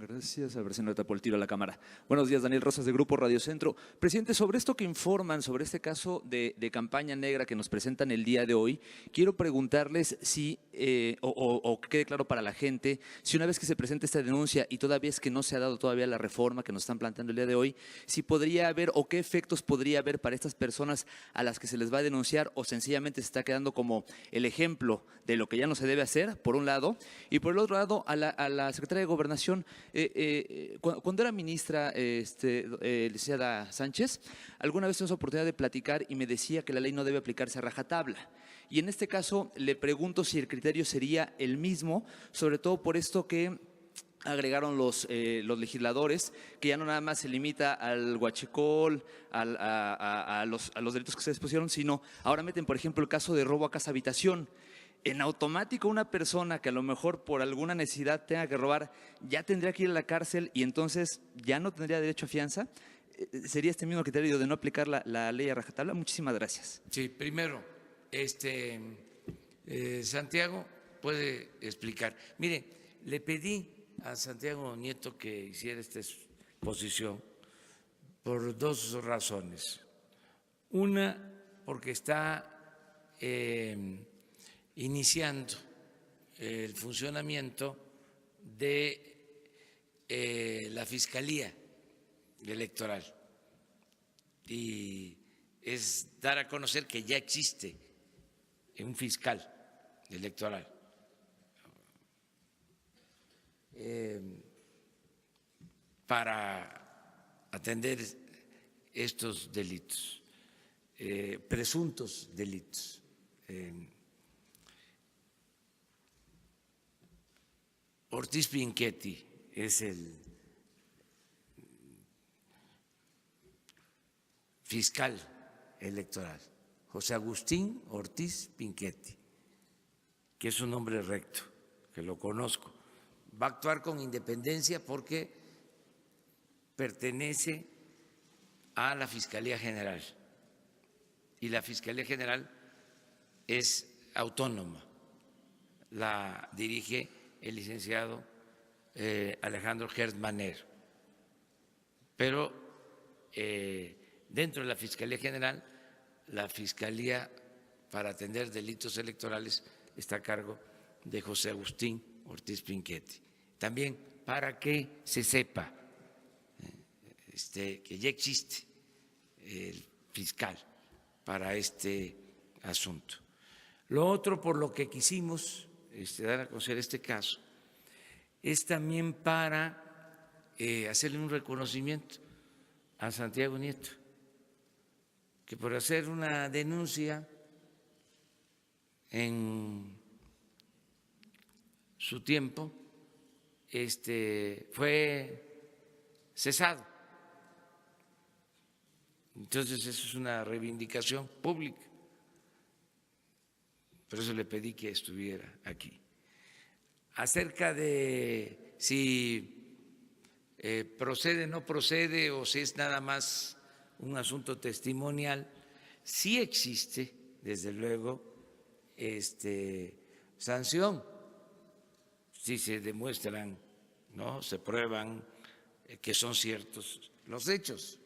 Gracias. A ver si no te tapó el tiro a la cámara. Buenos días, Daniel Rosas, de Grupo Radio Centro. Presidente, sobre esto que informan, sobre este caso de campaña negra que nos presentan el día de hoy, quiero preguntarles si, o que quede claro para la gente, si una vez que se presente esta denuncia y todavía es que no se ha dado todavía la reforma que nos están planteando el día de hoy, si podría haber o qué efectos podría haber para estas personas a las que se les va a denunciar, o sencillamente se está quedando como el ejemplo de lo que ya no se debe hacer, por un lado, y por el otro lado, a la secretaria de Gobernación. Cuando era ministra, licenciada Sánchez, alguna vez tuvimos oportunidad de platicar y me decía que la ley no debe aplicarse a rajatabla. Y en este caso le pregunto si el criterio sería el mismo, sobre todo por esto que agregaron los legisladores, que ya no nada más se limita al huachicol, a los delitos que se expusieron, sino ahora meten, por ejemplo, el caso de robo a casa habitación. En automático una persona que a lo mejor por alguna necesidad tenga que robar ya tendría que ir a la cárcel y entonces ya no tendría derecho a fianza. ¿Sería este mismo criterio de no aplicar la ley a rajatabla? Muchísimas gracias. Sí, primero, Santiago puede explicar. Mire, le pedí a Santiago Nieto que hiciera esta exposición por dos razones. Una, porque está iniciando el funcionamiento de la Fiscalía Electoral y es dar a conocer que ya existe un fiscal electoral para atender estos delitos, presuntos delitos. Ortiz Pinchetti es el fiscal electoral, José Agustín Ortiz Pinchetti, que es un hombre recto, que lo conozco. Va a actuar con independencia porque pertenece a la Fiscalía General y la Fiscalía General es autónoma, la dirige el licenciado Alejandro Gertz Manero, pero dentro de la Fiscalía General, la Fiscalía para atender delitos electorales está a cargo de José Agustín Ortiz Pinchetti. También para que se sepa que ya existe el fiscal para este asunto. Lo otro por lo que quisimos dar a conocer este caso es también para hacerle un reconocimiento a Santiago Nieto, que por hacer una denuncia en su tiempo fue cesado. Entonces eso es una reivindicación pública. Por eso le pedí que estuviera aquí. Acerca de si procede o no procede o si es nada más un asunto testimonial, sí existe, desde luego, sanción. Si se demuestran, ¿no? Se prueban que son ciertos los hechos,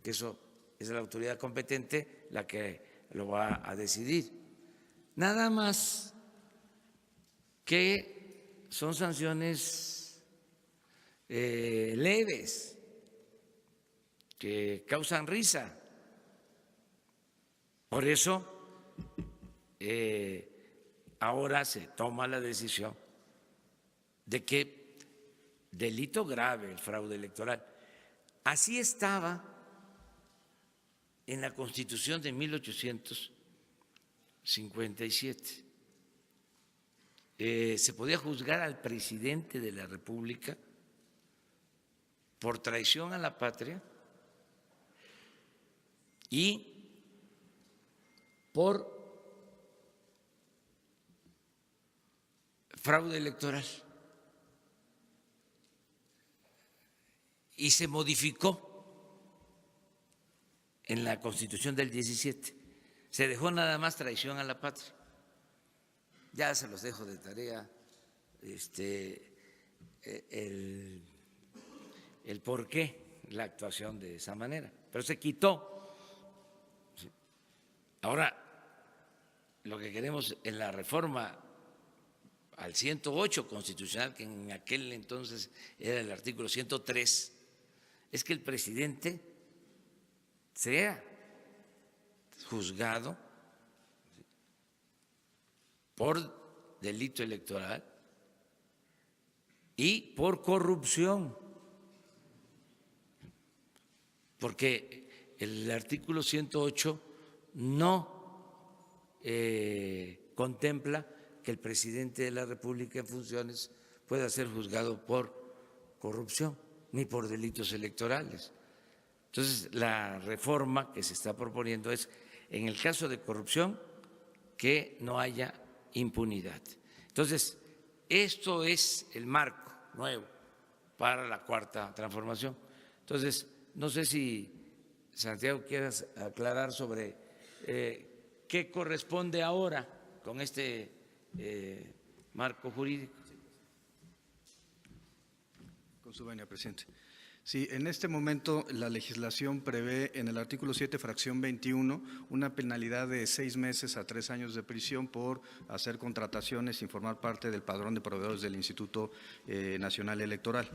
que eso es la autoridad competente la que lo va a decidir. Nada más que son sanciones leves, que causan risa. Por eso ahora se toma la decisión de que delito grave el fraude electoral. Así estaba en la Constitución de 1857. Se podía juzgar al presidente de la República por traición a la patria y por fraude electoral. Y se modificó en la Constitución del 17. Se dejó nada más traición a la patria. Ya se los dejo de tarea el el por qué la actuación de esa manera, pero se quitó. Ahora, lo que queremos en la reforma al 108 constitucional, que en aquel entonces era el artículo 103, es que el presidente sea juzgado por delito electoral y por corrupción, porque el artículo 108 no contempla que el presidente de la República en funciones pueda ser juzgado por corrupción ni por delitos electorales. Entonces, la reforma que se está proponiendo es, en el caso de corrupción, que no haya impunidad. Entonces, esto es el marco nuevo para la cuarta transformación. Entonces, no sé si, Santiago, quieras aclarar sobre qué corresponde ahora con este marco jurídico. Con su venia, presidente. Sí, en este momento la legislación prevé en el artículo 7, fracción 21, una penalidad de 6 meses a 3 años de prisión por hacer contrataciones sin formar parte del padrón de proveedores del Instituto Nacional Electoral.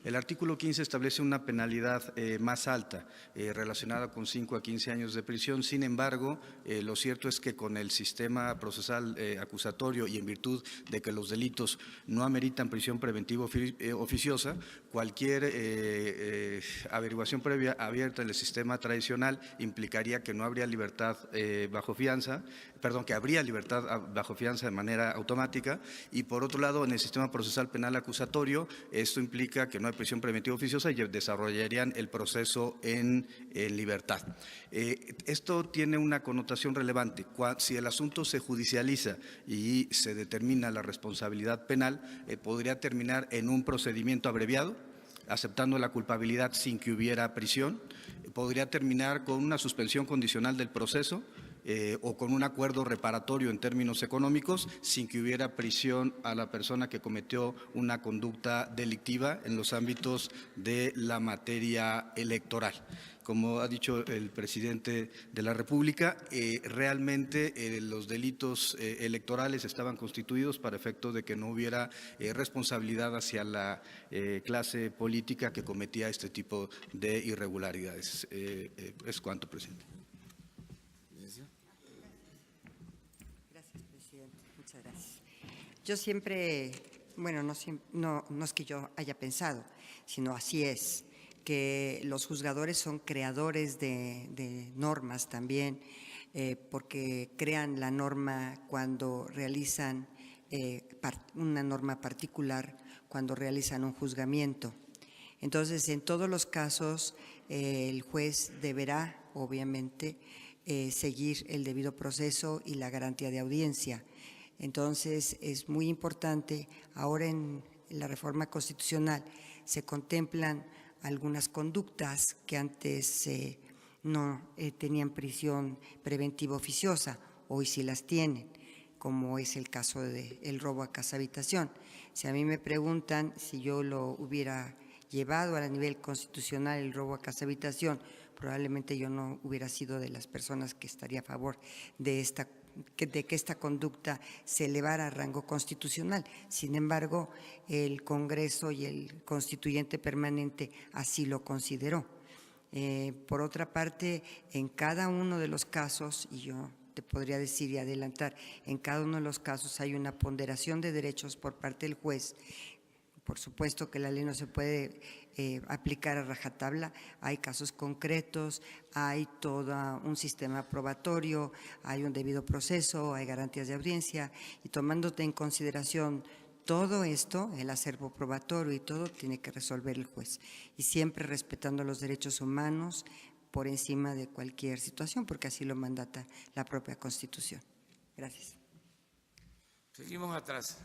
El artículo 15 establece una penalidad más alta, relacionada con 5 a 15 años de prisión. Sin embargo, lo cierto es que con el sistema procesal acusatorio y en virtud de que los delitos no ameritan prisión preventiva oficiosa, cualquier averiguación previa abierta en el sistema tradicional implicaría que no habría libertad bajo fianza, que habría libertad bajo fianza de manera automática, y por otro lado en el sistema procesal penal acusatorio esto implica que no hay prisión preventiva oficiosa y desarrollarían el proceso en libertad. Esto tiene una connotación relevante. Si el asunto se judicializa y se determina la responsabilidad penal, podría terminar en un procedimiento abreviado, aceptando la culpabilidad sin que hubiera prisión, podría terminar con una suspensión condicional del proceso o con un acuerdo reparatorio en términos económicos sin que hubiera prisión a la persona que cometió una conducta delictiva en los ámbitos de la materia electoral. Como ha dicho el presidente de la República, realmente los delitos electorales estaban constituidos para efecto de que no hubiera responsabilidad hacia la clase política que cometía este tipo de irregularidades. Es cuanto, presidente. Gracias, presidente. Muchas gracias. Yo siempre, bueno, no es que yo haya pensado, sino así es, que los juzgadores son creadores de normas también, porque crean la norma cuando realizan una norma particular, cuando realizan un juzgamiento. Entonces, en todos los casos, el juez deberá, obviamente, seguir el debido proceso y la garantía de audiencia. Entonces, es muy importante, ahora en la reforma constitucional se contemplan algunas conductas que antes no tenían prisión preventiva oficiosa, hoy sí las tienen, como es el caso del robo a casa habitación. Si a mí me preguntan si yo lo hubiera llevado a nivel constitucional el robo a casa habitación, probablemente yo no hubiera sido de las personas que estaría a favor de que esta conducta se elevara a rango constitucional. Sin embargo, el Congreso y el constituyente permanente así lo consideró. Por otra parte, en cada uno de los casos, y yo te podría decir y adelantar, en cada uno de los casos hay una ponderación de derechos por parte del juez. Por supuesto que la ley no se puede aplicar a rajatabla, hay casos concretos, hay todo un sistema probatorio, hay un debido proceso, hay garantías de audiencia, y tomándote en consideración todo esto, el acervo probatorio y todo, tiene que resolver el juez, y siempre respetando los derechos humanos por encima de cualquier situación, porque así lo mandata la propia Constitución. Gracias. Seguimos atrás.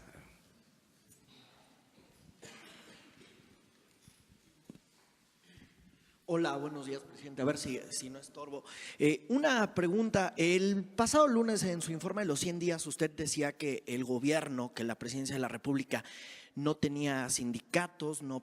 Hola, buenos días, presidente. A ver si no estorbo. Una pregunta. El pasado lunes, en su informe de los 100 días, usted decía que el gobierno, que la presidencia de la República no tenía sindicatos, no